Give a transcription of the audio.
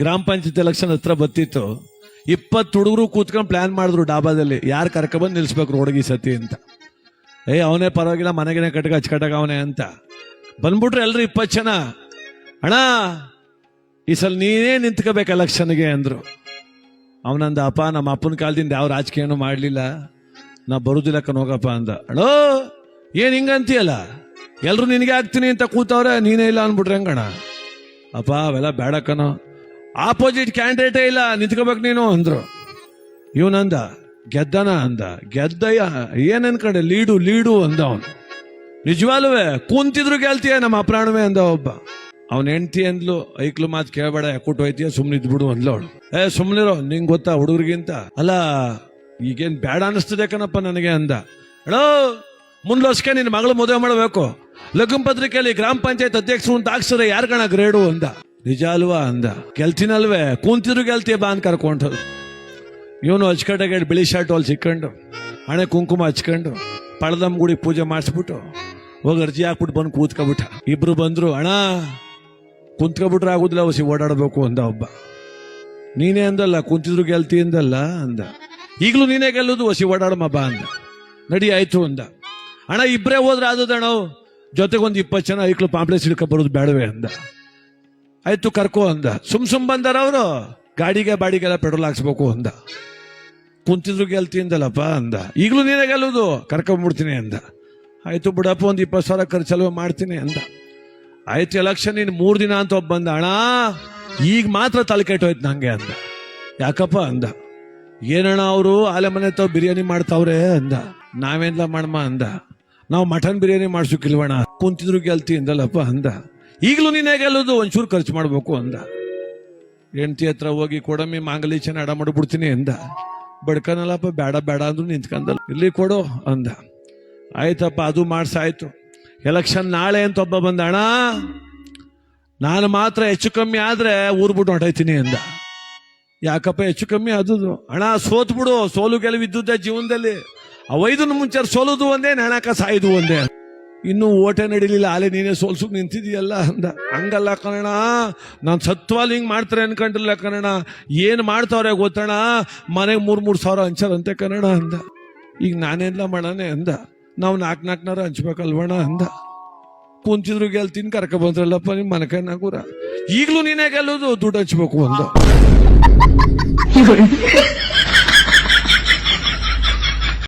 ಗ್ರಾಮ ಪಂಚಾಯತ್ ಎಲೆಕ್ಷನ್ ಹತ್ರ ಬತ್ತಿತ್ತು. 20 ಹುಡುಗರು ಕೂತ್ಕೊಂಡು ಪ್ಲಾನ್ ಮಾಡಿದ್ರು ಡಾಬಾದಲ್ಲಿ, ಯಾರು ಕರ್ಕೊಬಂದು ನಿಲ್ಸ್ಬೇಕು ರೋಡ್ಗೆ ಈ ಸತಿ ಅಂತ. ಅವನೇ ಪರವಾಗಿಲ್ಲ, ಮನೆಗೇನೆ ಅಚ್ಚುಕಟ್ಟಾಗ ಅವನೇ ಅಂತ ಬಂದ್ಬಿಟ್ರು ಎಲ್ರು 20 ಜನ. ಅಣ್ಣ ಈ ಸಲ ನೀನೇ ನಿಂತ್ಕೋಬೇಕು ಎಲೆಕ್ಷನ್ಗೆ ಅಂದ್ರು. ಅವನಂದ, ಅಪ್ಪ ನಮ್ಮ ಅಪ್ಪನ ಕಾಲದಿಂದ ಯಾವ ರಾಜಕೀಯನೂ ಮಾಡಲಿಲ್ಲ, ನಾ ಬರುದಿಲ್ಲ ಹೋಗಪ್ಪ ಅಂದ. ಅಣ್ಣೋ ಏನ್ ಹಿಂಗಂತೀಯಲ್ಲ, ಎಲ್ರು ನಿನಗೆ ಆಗ್ತೀನಿ ಅಂತ ಕೂತವ್ರೆ, ನೀನೇ ಇಲ್ಲ ಅನ್ಬಿಟ್ರೆ ಹೆಂಗಣ? ಅಪ್ಪ ಅವೆಲ್ಲ ಬೇಡಕ್ಕನೋ, ಆಪೋಸಿಟ್ ಕ್ಯಾಂಡಿಡೇಟೇ ಇಲ್ಲ, ನಿಂತ್ಕೋಬೇಕು ನೀನು ಅಂದ್ರು. ಇವನಂದ, ಗೆದ್ದನ ಅಂದ. ಗೆದ್ದಯ್ಯ ಏನ್ ಅನ್ಕಂಡೆ, ಲೀಡು ಅಂದ ಅವನು. ನಿಜವಾಲ್ವೇ ಕುಂತಿದ್ರು ಗೆಲ್ತೀಯ ನಮ್ಮ ಅಪ್ರಾಣವೇ ಅಂದ ಒಬ್ಬ. ಅವನ ಹೆಂಡತಿ ಅಂದ್ಲು, ಐಕ್ಲು ಮಾತು ಕೇಳಬೇಡ, ಯಾಕೂಟ್ ಹೋಯ್ತೀಯ, ಸುಮ್ನಿದ್ ಬಿಡು ಅಂದ್ಲು ಅವಳು. ಸುಮ್ನಿರೋ, ನಿಂಗೆ ಗೊತ್ತಾ ಹುಡುಗರಿಗಿಂತ, ಅಲ್ಲ ಈಗೇನ್ ಬೇಡ ಅನಿಸ್ತದೆ ಕಣಪ್ಪ ನನಗೆ ಅಂದ. ಅಳೋ ಮುಂದ್ ವರ್ಷಕ್ಕೆ ನಿನ್ನ ಮಗಳು ಮದುವೆ ಮಾಡಬೇಕು, ಲಗ್ನ ಪತ್ರಿಕೆಯಲ್ಲಿ ಗ್ರಾಮ ಪಂಚಾಯತ್ ಅಧ್ಯಕ್ಷರು ಅಂತ ಹಾಕ್ಸರೆ ಯಾರು ಕಣ ಗ್ರೇಡು ಅಂದ. ನಿಜ ಅಲ್ವಾ ಅಂದ. ಗೆಲ್ತೀನಲ್ವೇ, ಕೂಂತಿದ್ರು ಗೆಲ್ತೀಯ ಬಾ ಅಂತ ಕರ್ಕೊಂಡು. ಇವನು ಅಚ್ಕಟ್ಟಾಗಿ ಬಿಳಿ ಶರ್ಟ್ ಅಲ್ಲಿ ಸಿಕ್ಕೊಂಡು, ಹಣೆ ಕುಂಕುಮ ಹಚ್ಕೊಂಡು, ಪಳದಮ್ಮ ಗುಡಿ ಪೂಜೆ ಮಾಡಿಸ್ಬಿಟ್ಟು ಹೋಗಿ ಅರ್ಜಿ ಹಾಕ್ಬಿಟ್ಟು ಬಂದು ಕೂತ್ಕೊಬಿಟ್ಟ. ಇಬ್ರು ಬಂದ್ರು, ಅಣ್ಣ ಕುಂತ್ಕೊಬಿಟ್ರೆ ಆಗುದಿಲ್ಲ, ಹೊಸಿ ಓಡಾಡಬೇಕು ಅಂದ ಒಬ್ಬ. ನೀನೇ ಅಂದಲ್ಲ ಕುಂತಿದ್ರು ಗೆಲ್ತಿ ಅಂದಲ್ಲ ಅಂದ. ಈಗಲೂ ನೀನೇ ಗೆಲ್ಲೋದು, ಹೊಸಿ ಓಡಾಡಮ್ಮ ಬಾ ಅಂದ. ನಡಿ ಆಯ್ತು ಅಂದ. ಅಣ್ಣ ಇಬ್ಬರೇ ಹೋದ್ರೆ ಆದದಣ್ಣ, ಜೊತೆಗೊಂದು 20 ಜನ ಐಕ್ಳು ಪಾಂಪ್ಲೆಸ್ ಹಿಡ್ಕೊ ಬರೋದು ಬೇಡವೇ ಅಂದ. ಆಯ್ತು ಕರ್ಕೋ ಅಂದ. ಸುಮ್ ಬಂದಾರ ಅವರು, ಗಾಡಿಗೆ ಬಾಡಿಗೆಲ್ಲ ಪೆಟ್ರೋಲ್ ಹಾಕ್ಸ್ಬೇಕು ಅಂದ. ಕುಂತಿದ್ರು ಗೆಲ್ತಿ ಅಂದಲ್ಲಪ್ಪ ಅಂದ. ಈಗಲೂ ನೀನೇ ಗೆಲ್ಲೋದು, ಕರ್ಕೊಂಡ್ಬಿಡ್ತೀನಿ ಅಂದ. ಆಯ್ತು ಬಿಡಪ್ಪ, ಒಂದು 20,000 ಖರ್ಚಲ್ವ ಮಾಡ್ತೀನಿ ಅಂದ. ಆಯ್ತು ಎಲೆಕ್ಷನ್ ಇನ್ನು 3 ದಿನ ಅಂತ ಒಬ್ಬ ಬಂದ. ಅಣ್ಣ ಈಗ ಮಾತ್ರ ತಲೆ ಕೆಟ್ಟೋಯ್ತು ನಂಗೆ ಅಂದ. ಯಾಕಪ್ಪ ಅಂದ. ಏನಣ್ಣ ಅವರು ಆಲೆ ಮನೆ ತಾವ್ ಬಿರಿಯಾನಿ ಮಾಡ್ತಾವ್ರೆ ಅಂದ. ನಾವೇನ್ಲ ಮಾಡಮ್ಮ ಅಂದ. ನಾವು ಮಟನ್ ಬಿರಿಯಾನಿ ಮಾಡ್ಸೋಕಿಲ್ವಣ, ಕುಂತಿದ್ರು ಗೆಲ್ತಿ ಅಂದಲ್ಲಪ್ಪ ಅಂದ. ಈಗಲೂ ನೀನೇ ಗೆಲ್ಲೋದು, ಒಂಚೂರು ಖರ್ಚು ಮಾಡ್ಬೇಕು ಅಂದ. ಹೆಂಡತಿ ಹತ್ರ ಹೋಗಿ ಕೊಡಮ್ಮಿ ಮಾಂಗಲಿ ಚೆನ್ನ ಅಡ ಮಾಡ್ಬಿಡ್ತೀನಿ ಅಂದ. ಬಡ್ಕನಲ್ಲಪ್ಪ, ಬೇಡ ಅಂದ್ರು ನಿಂತ್ಕಂದಲ್ಲ, ಇಲ್ಲಿ ಕೊಡು ಅಂದ. ಆಯ್ತಪ್ಪ ಅದು ಮಾಡ್ಸಾಯ್ತು. ಎಲೆಕ್ಷನ್ ನಾಳೆ ಅಂತ ಒಬ್ಬ ಬಂದ. ಅಣ್ಣ ನಾನು ಮಾತ್ರ ಹೆಚ್ಚು ಕಮ್ಮಿ ಆದ್ರೆ ಊರ್ ಬಿಟ್ಟು ಹೊಂಟೈತೀನಿ ಅಂದ. ಯಾಕಪ್ಪ ಹೆಚ್ಚು ಕಮ್ಮಿ ಆದುದು? ಅಣ್ಣ ಸೋತ್ ಬಿಡು, ಸೋಲು ಗೆಲುವಿದ್ದುದೇ ಜೀವನದಲ್ಲಿ. ಅವೈದನ್ ಮುಂಚೆ ಸೋಲುದು ಒಂದೇ, ನೆಣಕ ಸಾಯ್ದು ಒಂದೇ. ಇನ್ನು ಓಟೆ ನಡಿಲಿಲ್ಲ, ಆಲೆ ನೀನೇ ಸೋಲ್ಸು ನಿಂತಿದೀಯಲ್ಲ ಅಂದ. ಹಂಗಲ್ಲ ಕಣಣ, ನಾನು ಸತ್ವಾಲ್ ಹಿಂಗ್ ಮಾಡ್ತಾರೆ ಅನ್ಕೊಂಡಿಲ್ಲ ಕಣಣ. ಏನ್ ಮಾಡ್ತಾವ್ರೆ ಗೊತ್ತಣ, ಮನೆಗೆ 3 ಸಾವಿರ ಹಂಚಾರಂತೆ ಕಣಣ ಅಂದ. ಈಗ ನಾನೆಲ್ಲ ಮಾಡಣೆ ಅಂದ. ನಾವು 4 ಹಂಚ್ಬೇಕಲ್ವಣ ಅಂದ. ಕುಂತಿದ್ರು ಗೆಲ್ತೀನಿ, ಕರ್ಕ ಬಂದ್ರಲ್ಲಪ್ಪ ನಿಮ್ ಮನಕ ನಾಗೂರ. ಈಗ್ಲೂ ನೀನೇ ಗೆಲ್ಲೋದು, ದುಡ್ಡು ಹಂಚ್ಬೇಕು ಅಂದ.